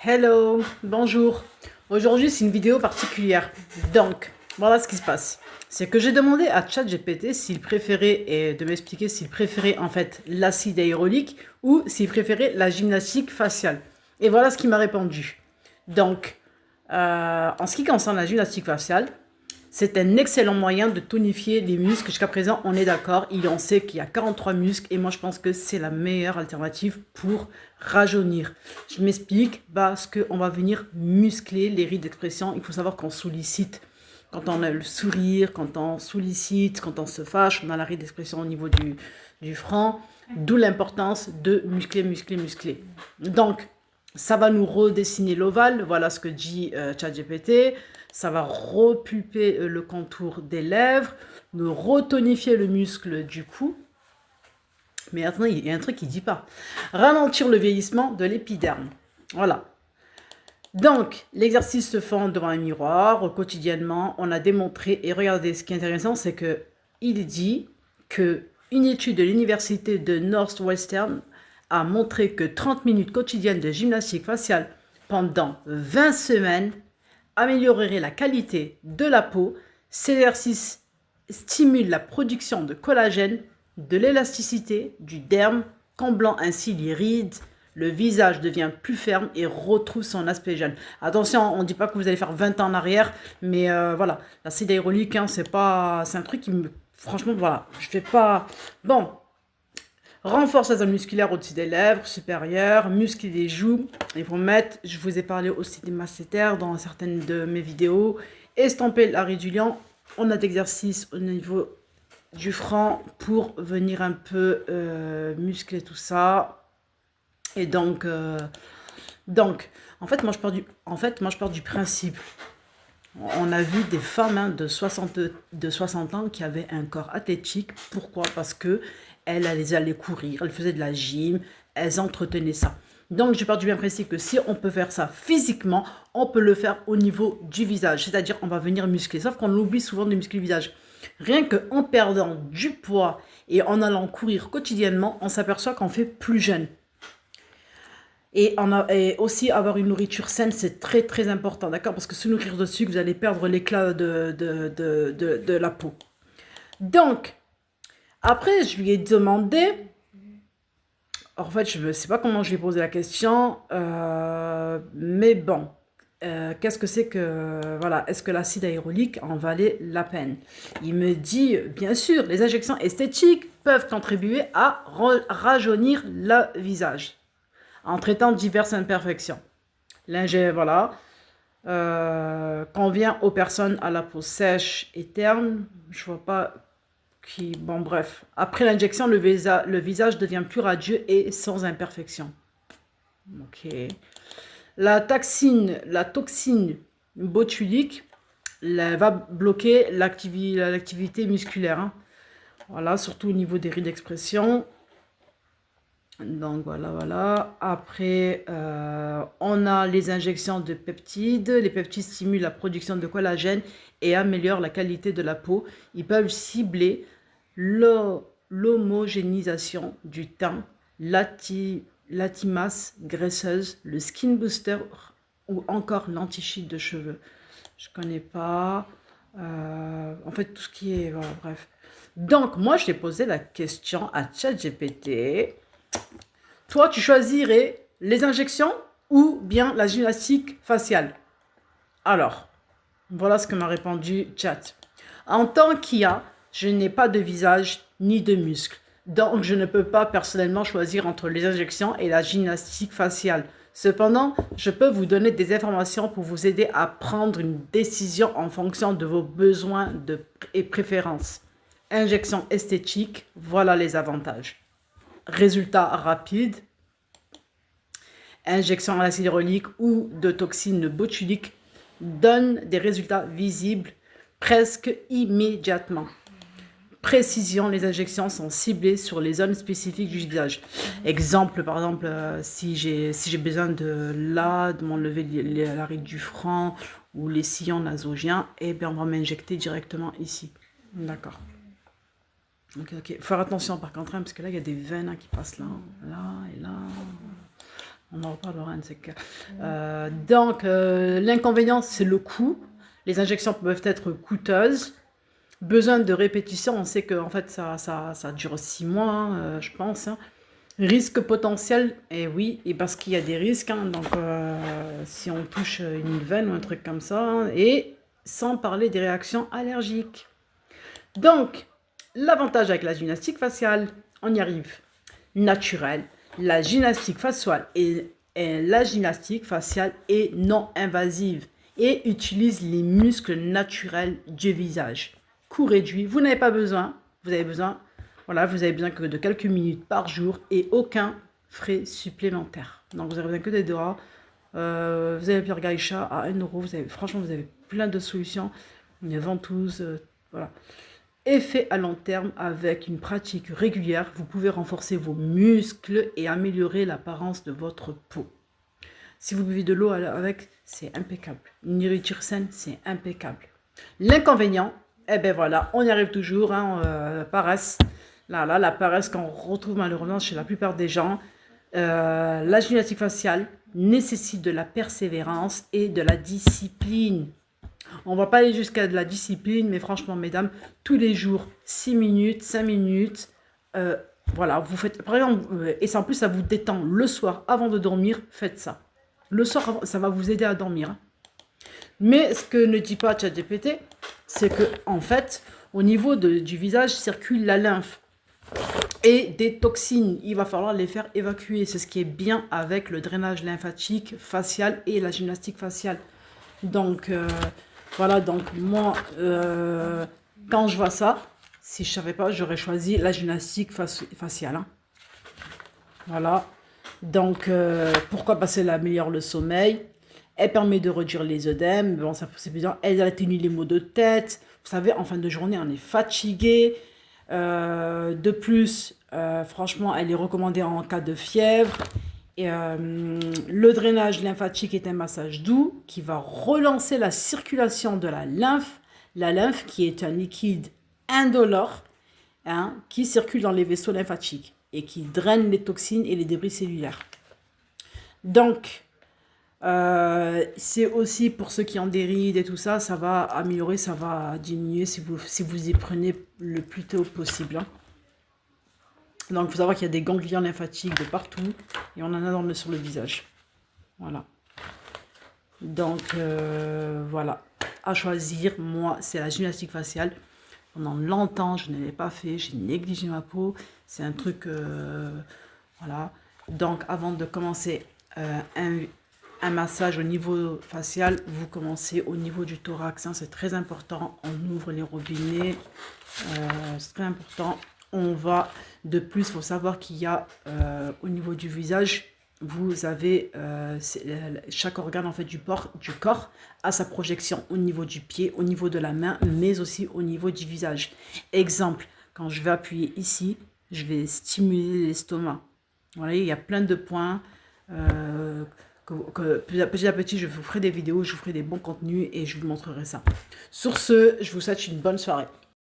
Hello, bonjour. Aujourd'hui, c'est une vidéo particulière. Donc, voilà ce qui se passe. C'est que j'ai demandé à ChatGPT s'il préférait, et de m'expliquer s'il préférait en fait l'acide hyaluronique ou s'il préférait la gymnastique faciale. Et voilà ce qu'il m'a répondu. Donc, en ce qui concerne la gymnastique faciale, c'est un excellent moyen de tonifier les muscles. Jusqu'à présent, on est d'accord, on sait qu'il y a 43 muscles et moi je pense que c'est la meilleure alternative pour rajeunir. Je m'explique parce qu'on va venir muscler les rides d'expression. Il faut savoir qu'on sollicite quand on a le sourire, quand on sollicite, quand on se fâche, on a la ride d'expression au niveau du front. D'où l'importance de muscler, muscler, muscler. Donc, ça va nous redessiner l'ovale, voilà ce que dit ChatGPT. Ça va repulper le contour des lèvres, nous retonifier le muscle du cou. Mais attendez, il y a un truc qui ne dit pas. Ralentir le vieillissement de l'épiderme. Voilà. Donc, l'exercice se fait devant un miroir quotidiennement. On a démontré, et regardez, ce qui est intéressant, c'est qu'il dit qu'une étude de l'université de Northwestern a montré que 30 minutes quotidiennes de gymnastique faciale pendant 20 semaines améliorerait la qualité de la peau. Cet exercice stimule la production de collagène, de l'élasticité, du derme, comblant ainsi les rides. Le visage devient plus ferme et retrouve son aspect jeune. Attention, on ne dit pas que vous allez faire 20 ans en arrière, mais voilà, l'acide hyaluronique, hein, c'est un truc qui me... Franchement, voilà, je fais pas... Bon, renforce la zone musculaire au-dessus des lèvres supérieures, muscler les joues. Il faut mettre, je vous ai parlé aussi des masséters dans certaines de mes vidéos. Estomper la ride du lion. On a d'exercices au niveau du front pour venir un peu muscler tout ça. Et donc, en fait, moi je pars du principe. On a vu des femmes hein, de 60 ans qui avaient un corps athlétique. Pourquoi? Parce que elles allaient courir, elles faisaient de la gym, elles entretenaient ça. Donc, je pars du bien principe que si on peut faire ça physiquement, on peut le faire au niveau du visage. C'est-à-dire, on va venir muscler. Sauf qu'on oublie souvent de muscler le visage. Rien qu'en perdant du poids et en allant courir quotidiennement, on s'aperçoit qu'on fait plus jeune. Et aussi avoir une nourriture saine, c'est très très important, d'accord? Parce que se nourrir de sucre, vous allez perdre l'éclat de la peau. Donc, après, je lui ai demandé, en fait, je ne sais pas comment je lui ai posé la question, mais bon, qu'est-ce que c'est que, voilà, est-ce que l'acide hyaluronique en valait la peine? Il me dit, bien sûr, les injections esthétiques peuvent contribuer à rajeunir le visage en traitant diverses imperfections. Voilà. Convient aux personnes à la peau sèche et terne. Je vois pas qui... Bon, bref. Après l'injection, le visage devient plus radieux et sans imperfection. Ok. La toxine botulique va bloquer l'activité musculaire. Hein. Voilà, surtout au niveau des rides d'expression. Donc voilà. Après, on a les injections de peptides. Les peptides stimulent la production de collagène et améliorent la qualité de la peau. Ils peuvent cibler l'homogénéisation du teint, l'anti-masse graisseuse, le skin booster ou encore l'anti-chute de cheveux. Je connais pas. En fait, tout ce qui est... Voilà, bref. Donc, moi, je t'ai posé la question à ChatGPT. Toi, tu choisirais les injections ou bien la gymnastique faciale? Alors, voilà ce que m'a répondu Chat. En tant qu'IA, je n'ai pas de visage ni de muscles. Donc, je ne peux pas personnellement choisir entre les injections et la gymnastique faciale. Cependant, je peux vous donner des informations pour vous aider à prendre une décision en fonction de vos besoins et préférences. Injection esthétique, voilà les avantages. Résultats rapides. Injection à l'acide hyaluronique ou de toxines botuliques donne des résultats visibles presque immédiatement. Précision, les injections sont ciblées sur les zones spécifiques du visage. Exemple, par exemple, si j'ai besoin de m'enlever la ride du front ou les sillons nasogéens, eh bien on va m'injecter directement ici. D'accord. Ok. Faut faire attention par contre, hein, parce que là, il y a des veines hein, qui passent là et là. On en reparlera un de ces cas. Donc, l'inconvénient, c'est le coût. Les injections peuvent être coûteuses. Besoin de répétition, on sait que en fait, ça dure 6 mois, hein, je pense. Hein. Risque potentiel, et oui, et parce qu'il y a des risques. Hein, donc, si on touche une veine ou un truc comme ça, hein, et sans parler des réactions allergiques. Donc, l'avantage avec la gymnastique faciale, on y arrive, naturelle. La gymnastique faciale est non invasive et utilise les muscles naturels du visage. Coût réduit, vous n'avez pas besoin, vous avez besoin que de quelques minutes par jour et aucun frais supplémentaires. Donc vous avez besoin que des doigts. Vous avez Pierre Gaïcha à 1 euro. Franchement, vous avez plein de solutions. Une ventouse, voilà. Effet à long terme, avec une pratique régulière, vous pouvez renforcer vos muscles et améliorer l'apparence de votre peau. Si vous buvez de l'eau avec, c'est impeccable. Une nourriture saine, c'est impeccable. L'inconvénient, eh ben voilà, on y arrive toujours, hein, paresse. Là, la paresse qu'on retrouve malheureusement chez la plupart des gens. La gymnastique faciale nécessite de la persévérance et de la discipline. On va pas aller jusqu'à de la discipline, mais franchement, mesdames, tous les jours, 6 minutes, 5 minutes, voilà, vous faites, par exemple, et en plus, ça vous détend le soir avant de dormir, faites ça. Le soir, ça va vous aider à dormir. Hein. Mais ce que ne dit pas ChatGPT, c'est que, en fait, au niveau du visage circule la lymphe et des toxines. Il va falloir les faire évacuer. C'est ce qui est bien avec le drainage lymphatique facial et la gymnastique faciale. Donc, voilà, donc moi, quand je vois ça, si je ne savais pas, j'aurais choisi la gymnastique faciale. Hein. Voilà. Donc, pourquoi? Parce qu'elle améliore le sommeil. Elle permet de réduire les œdèmes. Bon, ça, c'est bien. Elle atténue les maux de tête. Vous savez, en fin de journée, on est fatigué. De plus, franchement, elle est recommandée en cas de fièvre. Et, le drainage lymphatique est un massage doux qui va relancer la circulation de la lymphe. La lymphe qui est un liquide indolore, hein, qui circule dans les vaisseaux lymphatiques et qui draine les toxines et les débris cellulaires. Donc, c'est aussi pour ceux qui ont des rides et tout ça, ça va améliorer, ça va diminuer si vous y prenez le plus tôt possible. Hein. Donc, il faut savoir qu'il y a des ganglions lymphatiques de partout et on en a sur le visage. Voilà. Donc, voilà. À choisir, moi, c'est la gymnastique faciale. Pendant longtemps, je ne l'ai pas fait. J'ai négligé ma peau. C'est un truc... voilà. Donc, avant de commencer un massage au niveau facial, vous commencez au niveau du thorax. Hein, c'est très important. On ouvre les robinets. C'est très important. On va... De plus, il faut savoir qu'il y a au niveau du visage, vous avez chaque organe en fait du corps a sa projection au niveau du pied, au niveau de la main, mais aussi au niveau du visage. Exemple, quand je vais appuyer ici, je vais stimuler l'estomac. Voilà, il y a plein de points petit à petit, je vous ferai des vidéos, je vous ferai des bons contenus et je vous montrerai ça. Sur ce, je vous souhaite une bonne soirée.